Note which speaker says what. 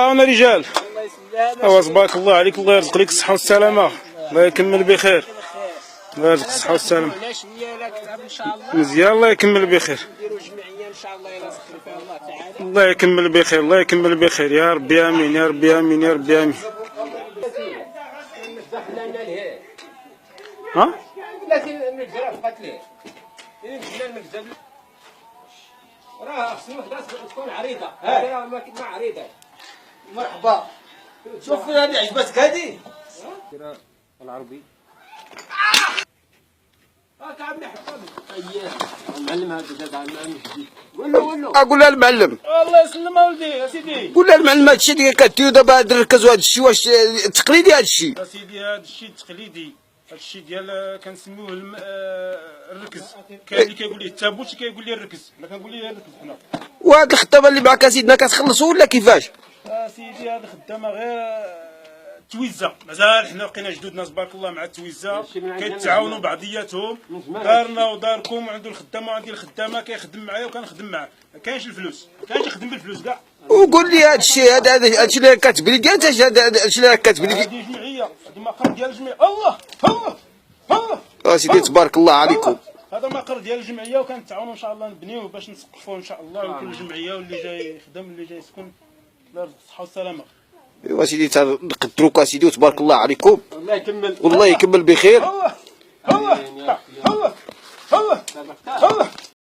Speaker 1: طلعونا رجال. ايوا تبارك الله عليك، الله يرزق لك الصحة والسلامة، الله يكمل بخير، الله يرزق الصحة والسلامة. مزيان، الله يكمل بخير. الله يكمل بخير، الله يكمل بخير يا ربي، امين يا ربي، امين يا ربي، امين. ها؟
Speaker 2: راه خصنا تكون عريضه، راه ما عريضه. مرحبا، شوف هذه عجبتك هذه؟ العربي هاك عمي حفظ. اييه المعلم هذا زاد على المعلم جديد. قول له
Speaker 3: اقول لها المعلم
Speaker 1: الله يسلمها ولدي يا سيدي.
Speaker 3: قول لها المعلم هادشي اللي كديروا دابا نركزوا هادشي واش تقليدي هادشي.
Speaker 1: يا سيدي هذا الشيء تقليدي، هذا الشيء ديال كنسميوه الركز. كاين اللي كيقول ليه التابوت، كيقول ليه الركز، حنا كنقول ليه الركز حنا.
Speaker 3: وهاد الخطابه اللي معك سيدنا كتخلصوا ولا كيفاش؟
Speaker 1: سيدي هذه خدامه غير تويزه، مازال حنا لقينا جدودنا تبارك الله مع التويزه كيتعاونوا بعضياتهم. دارنا وداركم، وعنده الخدامه وعندي الخدامه، كيخدم معايا وكنخدم معاه، ما كاينش الفلوس، ما كاينش يخدم بالفلوس كاع.
Speaker 3: وقول لي هادشي هادشي اللي كاتب لي كاع هادشي اللي كاتب لي.
Speaker 1: هذه جمعيه، هذه مقر ديال الجمعيه. الله الله الله
Speaker 3: سيدي تبارك الله عليكم.
Speaker 1: هذا مقر ديال الجمعيه، وكنتعاونوا ان شاء الله نبنيوه باش نسقفوه ان شاء الله، وكل جمعيه واللي جاي يخدم واللي جاي يسكن الله يرزق الصحه والسلامه.
Speaker 3: ايوا سيدي نقدروك اسيدي وتبارك الله عليكم،
Speaker 2: الله يكمل
Speaker 3: والله يكمل بخير.
Speaker 1: الله الله الله الله الله